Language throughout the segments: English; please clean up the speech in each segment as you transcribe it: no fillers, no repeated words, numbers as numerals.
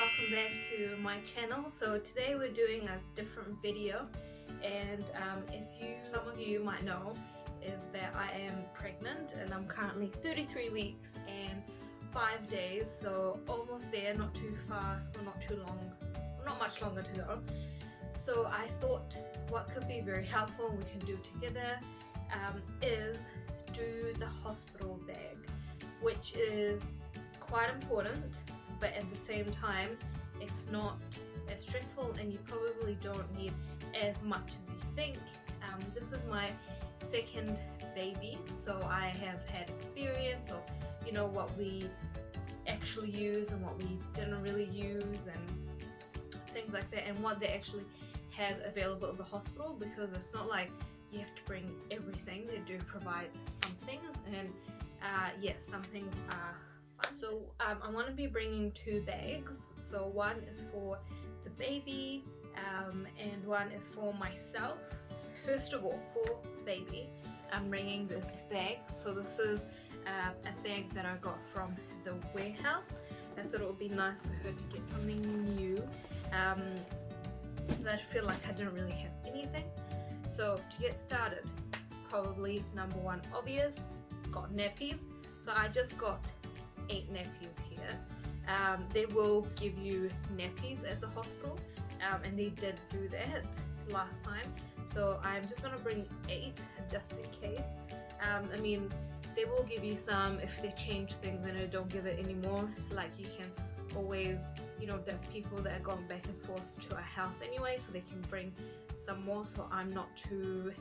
welcome back to my channel. So today we're doing a different video, and as some of you might know, is that I am pregnant and I'm currently 33 weeks and 5 days, so almost there, not too far or not too long, not much longer to go. So I thought what could be very helpful we can do together is do the hospital bag, which is quite important, but at the same time it's not as stressful and you probably don't need as much as you think. This is my second baby, so I have had experience of what we actually use and what we didn't really use and things like that, and what they actually have available at the hospital, because it's not like you have to bring everything. They do provide some things, and yes, some things are fun. So I want to be bringing 2 bags. So one is for the baby and one is for myself. First of all, for the baby, I'm bringing this bag. So this is a bag that I got from the warehouse. I thought it would be nice for her to get something new. I feel like I didn't really have anything. So to get started, probably number one obvious, got nappies. So I just got 8 nappies here. They will give you nappies at the hospital, and they did do that last time. So I'm just gonna bring 8 just in case. I mean, they will give you some if they change things and they don't give it anymore. Like, you can always, there are people that are going back and forth to our house anyway, so they can bring some more. So I'm not too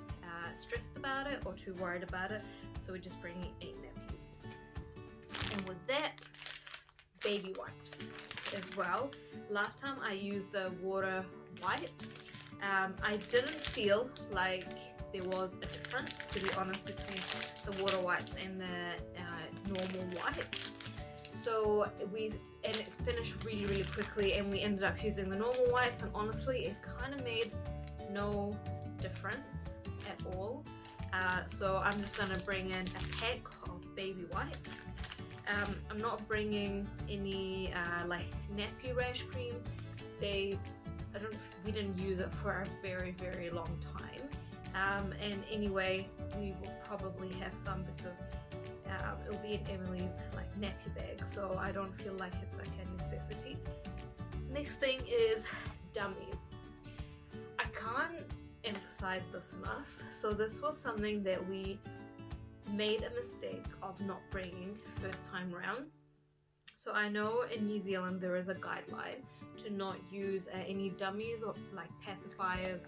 stressed about it or too worried about it. So we're just bringing 8 nappies. And with that, baby wipes as well. Last time I used the water wipes. I didn't feel like there was a difference, to be honest, between the water wipes and the normal wipes. So it finished really quickly, and we ended up using the normal wipes, and honestly it kind of made no difference at all. So I'm just gonna bring in a pack of baby wipes. I'm not bringing any like nappy rash cream. We didn't use it for a very long time, and anyway we will probably have some because it'll be in Emily's like nappy bag, so I don't feel like it's like a necessity. Next thing is dummies. I can't emphasize this enough. So this was something that we made a mistake of not bringing first time round. So I know in New Zealand there is a guideline to not use any dummies or like pacifiers,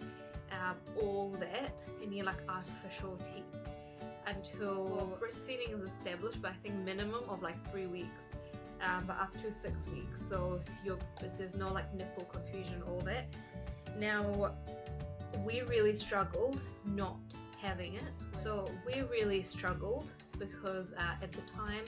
all that, any like artificial teats until breastfeeding is established, but I think minimum of like 3 weeks, but up to 6 weeks. So there's no like nipple confusion, all that. Now we really struggled not having it. So we really struggled because at the time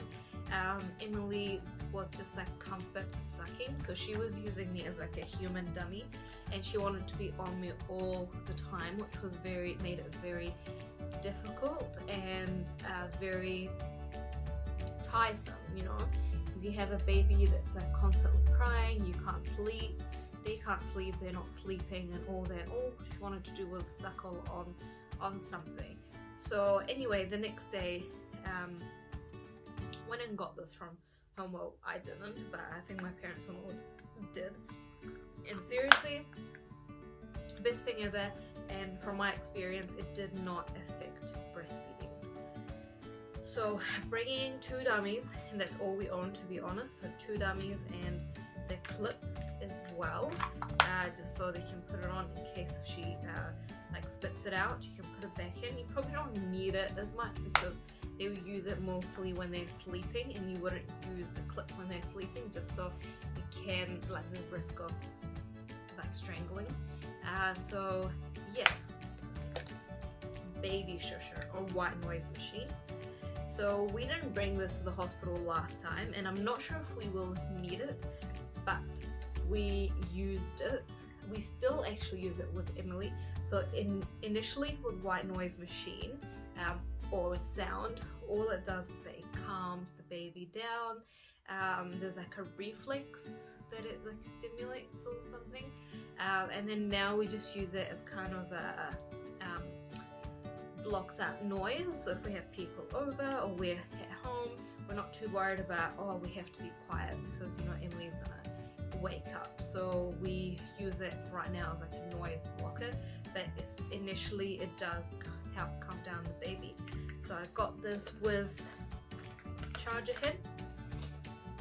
Emily was just like comfort sucking, so she was using me as like a human dummy, and she wanted to be on me all the time, which was made it very difficult and very tiresome, because you have a baby that's like constantly crying, you can't sleep, they can't sleep, they're not sleeping, and all that. All she wanted to do was suckle on something. So anyway, the next day went and got this from home. Well, I didn't, but I think my parents-in-law did. And seriously, best thing ever, and from my experience it did not affect breastfeeding. So bringing 2 dummies, and that's all we own, to be honest. So 2 dummies and the clip as well, just so they can put it on in case if she like spits it out, you can put it back in. You probably don't need it as much because they would use it mostly when they're sleeping, and you wouldn't use the clip when they're sleeping, just so you can, like, the risk of like strangling. So yeah, baby shusher or white noise machine. So we didn't bring this to the hospital last time, and I'm not sure if we will need it, but we used it. We still actually use it with Emily. So initially with white noise machine or sound, all it does is that it calms the baby down, There's like a reflex that it like stimulates or something, and then now we just use it as kind of a blocks out noise. So if we have people over or we're at home, we're not too worried about, oh, we have to be quiet because, you know, Emily's gonna wake up. So we use it right now as like a noise blocker, but initially it does help calm down the baby. So I got this with charger head.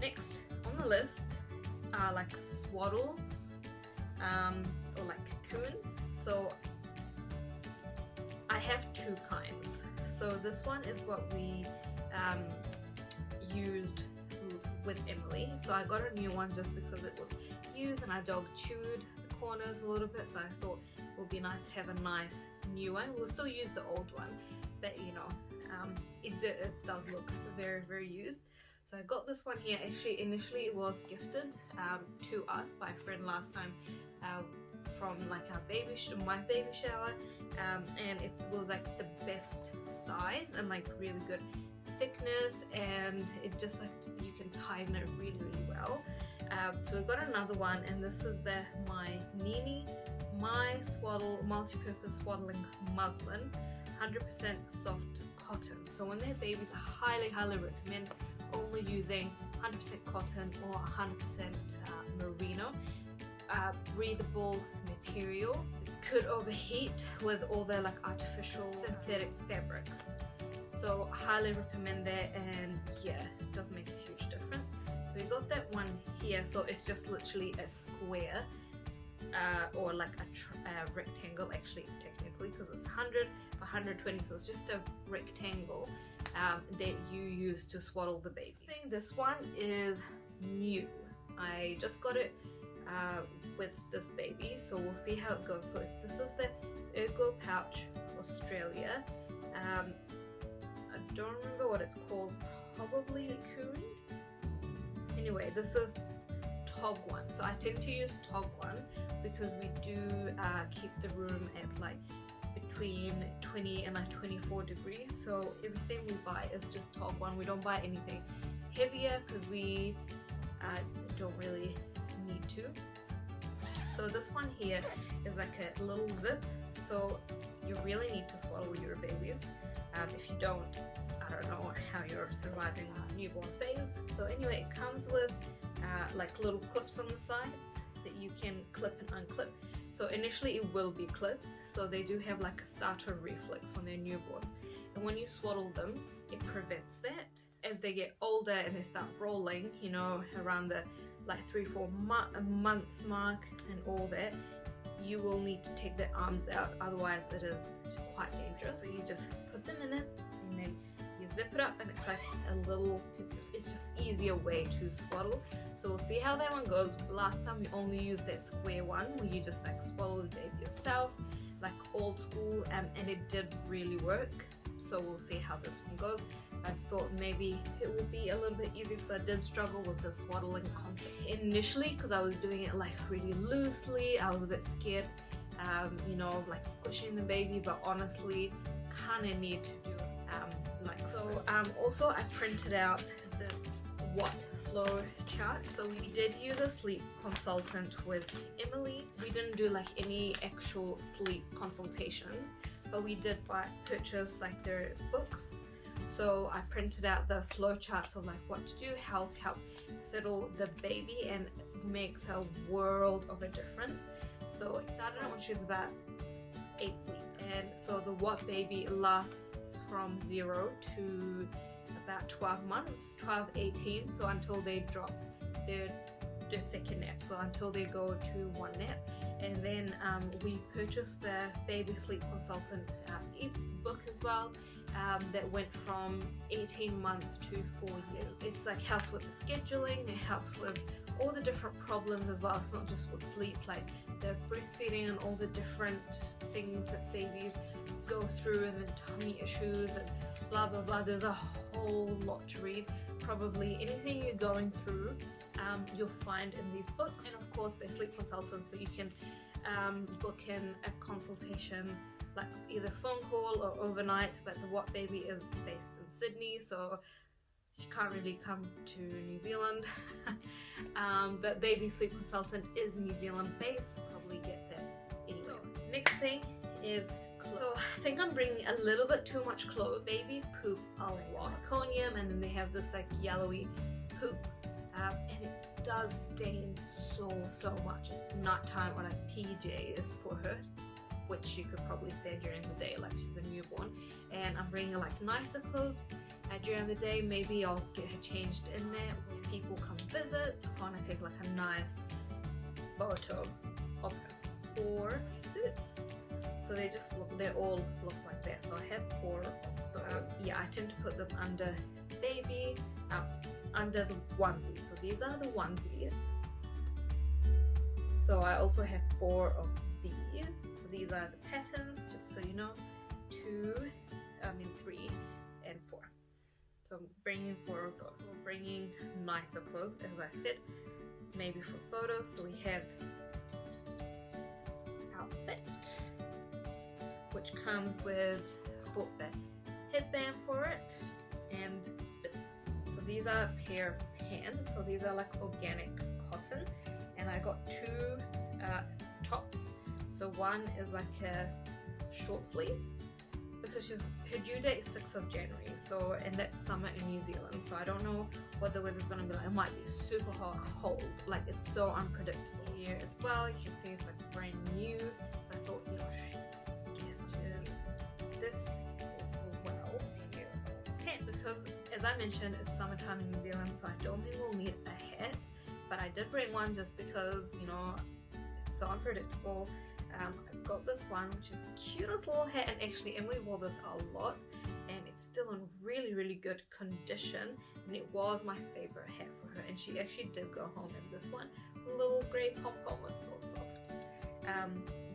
Next on the list are like swaddles, or like cocoons. So I have two kinds. So this one is what we used with Emily. So I got a new one just because it was used and our dog chewed the corners a little bit, so I thought it would be nice to have a nice new one. We'll still use the old one, but you know, it does look very, very used. So I got this one here. Actually, initially it was gifted to us by a friend last time, from like our my baby shower, and it was like the best size and like really good thickness, and it just like you can tighten it really, really well. So we got another one, and this is my Nini Swaddle multi-purpose swaddling muslin, 100% soft cotton. So when they're babies, I highly recommend only using 100% cotton or 100% merino. Breathable materials. It could overheat with all the like artificial synthetic fabrics, so highly recommend that, and yeah, it does make a huge difference. So we got that one here. So it's just literally a square, or like a rectangle, actually technically, because it's 100 by 120, so it's just a rectangle that you use to swaddle the baby. This one is new. I just got it with this baby, so we'll see how it goes. So this is the Ergo Pouch Australia. I don't remember what it's called, probably a cocoon. Anyway, this is Tog one. So I tend to use Tog one because we do keep the room at like between 20 and like 24 degrees. So everything we buy is just Tog one. We don't buy anything heavier because we don't really need to. So this one here is like a little zip, so you really need to swaddle your babies. If you don't, I don't know how you're surviving newborn phase. So anyway, it comes with like little clips on the side that you can clip and unclip. So initially it will be clipped, so they do have like a starter reflex when they're newborns, and when you swaddle them, it prevents that. As they get older and they start rolling, you know, around the like 3-4 months mark and all that, you will need to take their arms out, otherwise it is quite dangerous. So you just put them in it and then you zip it up, and it's like a little, it's just easier way to swaddle. So we'll see how that one goes. Last time we only used that square one where you just like swaddle the baby yourself, like old school, and it did really work. So we'll see how this one goes. I thought maybe it would be a little bit easier because I did struggle with the swaddling concept initially, because I was doing it like really loosely. I was a bit scared, you know, like squishing the baby, but honestly kind of need to do like so. Also I printed out this Watt flow chart. So we did use a sleep consultant with Emily. We didn't do like any actual sleep consultations, but we did purchase like their books. So I printed out the flow charts of like what to do, how to help settle the baby, and it makes a world of a difference. So I started when she was about 8 weeks, and so the Watt baby lasts from 0 to about 12 months, 12-18, so until they drop their second nap, so until they go to 1 nap. And then we purchased the baby sleep consultant ebook as well, that went from 18 months to 4 years. It's like helps with the scheduling, it helps with all the different problems as well. It's not just with sleep, like the breastfeeding and all the different things that babies go through, and the tummy issues and blah blah blah. There's a whole lot to read. Probably anything you're going through, you'll find in these books. And of course they're sleep consultants, so you can book in a consultation, like either phone call or overnight. But the Watt baby is based in Sydney, so she can't really come to New Zealand. But Baby Sleep Consultant is New Zealand based, probably get that anyway. So, next thing is clothes. So I think I'm bringing a little bit too much clothes. Babies poop a lot. Meconium, and then they have this like yellowy poop, and it does stain so much. It's nighttime on a PJ is for her, which she could probably stay during the day like she's a newborn. And I'm bringing like nicer clothes during the day. Maybe I'll get her changed in there when people come visit. I want to take like a nice photo of her. 4 suits, so they all look like that. So I have 4 of those. Yeah, I tend to put them under baby, under the onesies. So these are the onesies. So I also have 4 of these. So these are the patterns, just so you know. 3 and 4. So I'm bringing 4 of those. We're bringing nicer clothes, as I said, maybe for photos. So we have this outfit, which comes with, I bought the headband for it, and so these are a pair of pants. So these are like organic cotton, and I got 2 tops. So one is like a short sleeve, because her due date is 6th of January, so, and that's summer in New Zealand, so I don't know what the weather's gonna be like. It might be super hot, cold, like it's so unpredictable. Here as well, you can see it's like brand new. I thought, you know, this is well pair of pants, because as I mentioned, it's summertime in New Zealand, so I don't think we'll need a hat, but I did bring one just because, you know, it's so unpredictable. I've got this one, which is the cutest little hat, and actually Emily wore this a lot, and it's still in really good condition, and it was my favorite hat for her, and she actually did go home in this one. The little grey pom-pom was so soft.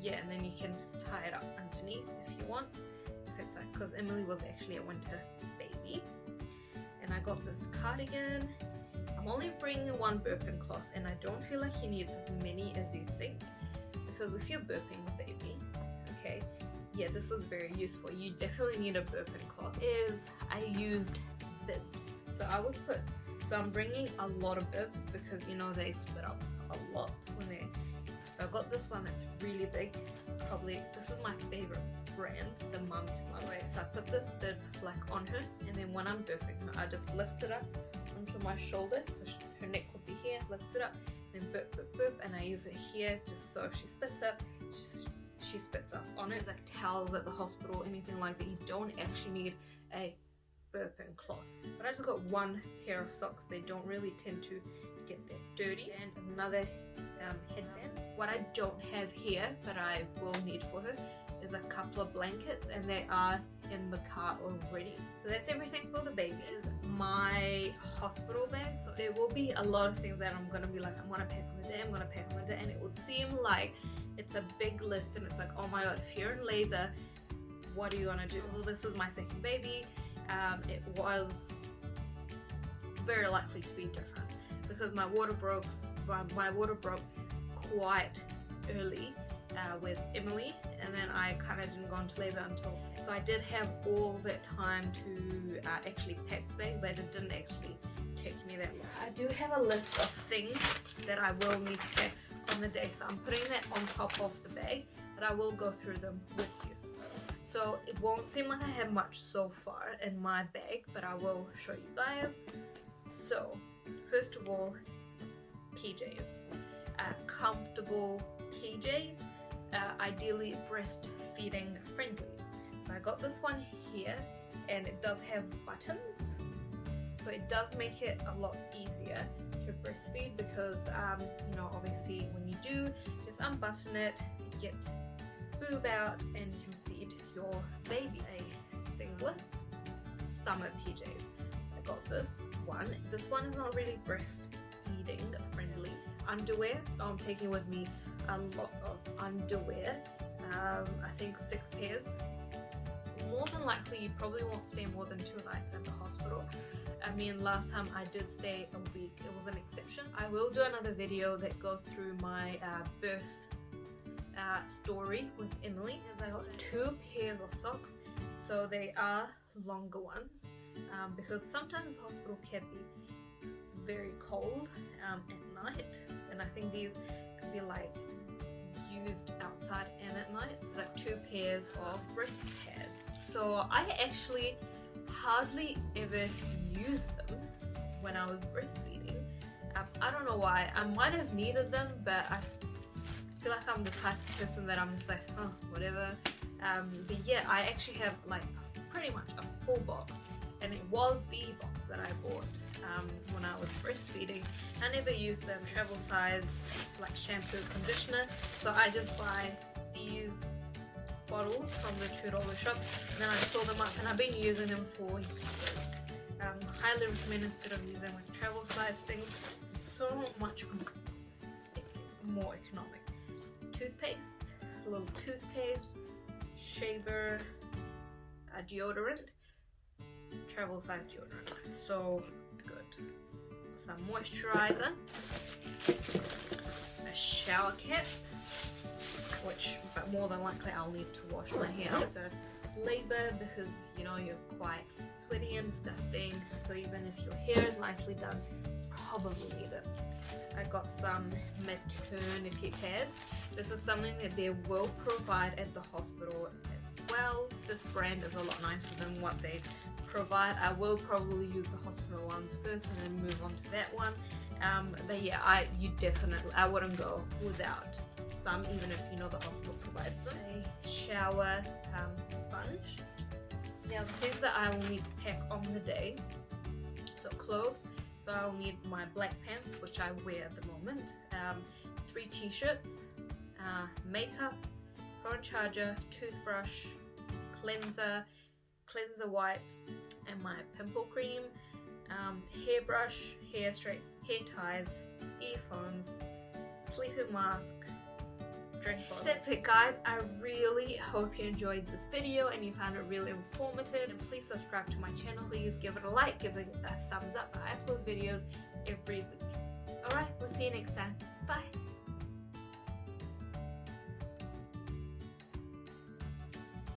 Yeah, and then you can tie it up underneath if you want, if it's like, because Emily was actually a winter baby. And I got this cardigan. I'm only bringing 1 burping cloth, and I don't feel like you need as many as you think, because if you're burping the baby, okay, yeah, this is very useful. You definitely need a burping cloth. I used bibs, so I would put, so I'm bringing a lot of bibs because, you know, they spit up a lot when they, so I got this one that's really big. Probably this is my favorite brand, the Mum to Mum way. So I put this bib like on her, and then when I'm burping her, I just lift it up onto my shoulder, so her neck would be here, lift it up, then burp, and I use it here just so if she spits up, she spits up on it. It's like towels at the hospital, anything like that. You don't actually need a burping cloth. But I just got 1 pair of socks. They don't really tend to get that dirty. And another headband. What I don't have here, but I will need for her, is a couple of blankets, and they are in the cart already. So that's everything for the baby. Is my hospital bag. So there will be a lot of things that I'm gonna be like, I'm gonna pack on the day, I'm gonna pack on the day, and it would seem like it's a big list, and it's like, oh my god, if you're in labor, what are you gonna do? Well, this is my 2nd baby. It was very likely to be different because my water broke quite early with Emily, and then I kind of didn't go into labor until, so I did have all that time to actually pack the bag, but it didn't actually take me that long. I do have a list of things that I will need to pack on the day, so I'm putting that on top of the bag, but I will go through them with you. So it won't seem like I have much so far in my bag, but I will show you guys. So first of all, PJs, comfortable PJs, ideally breastfeeding friendly. So I got this one here, and it does have buttons, so it does make it a lot easier to breastfeed because you know, obviously when you do, just unbutton it, get boob out, and you can feed your baby. A singlet, summer PJs. I got this one. This one is not really breastfeeding friendly. Underwear, I'm taking with me a lot of underwear. I think 6 pairs. More than likely you probably won't stay more than 2 nights at the hospital. I mean, last time I did stay a week, it was an exception. I will do another video that goes through my birth story with Emily, as I got 2 pairs of socks, so they are longer ones. because sometimes the hospital can be very cold at night, and I think these could be like used outside and at night. So like 2 pairs of breast pads. So I actually hardly ever use them when I was breastfeeding. I don't know why. I might have needed them, but I feel like I'm the type of person that I'm just like, oh, whatever. But yeah, I actually have like pretty much a full box, and it was the box that I bought when I was breastfeeding. I never used them. Travel size like shampoo, conditioner, so I just buy these bottles from the $2 shop, and then I fill them up, and I've been using them for years. Highly recommend instead of using like travel size things. So much more economic. Toothpaste, a little toothpaste, shaver, a deodorant, travel size deodorant. So good. Some moisturizer, a shower cap, which but more than likely I'll need to wash my hair after labor because you know you're quite sweaty and disgusting, so even if your hair is nicely done, probably need it. I got some maternity pads. This is something that they will provide at the hospital as well. This brand is a lot nicer than what they provide. I will probably use the hospital ones first and then move on to that one. But yeah, I wouldn't go without some, even if you know the hospital provides them. A shower sponge. Now the things that I will need to pack on the day, so clothes. So I'll need my black pants, which I wear at the moment, 3 t-shirts, makeup, phone charger, toothbrush, cleanser wipes, and my pimple cream, hairbrush, hair ties, earphones, sleeping mask, drink bottle. That's it guys, I really hope you enjoyed this video and you found it really informative, and please subscribe to my channel. Please give it a like, give it a thumbs up. I upload videos every week. Alright, we'll see you next time. Bye!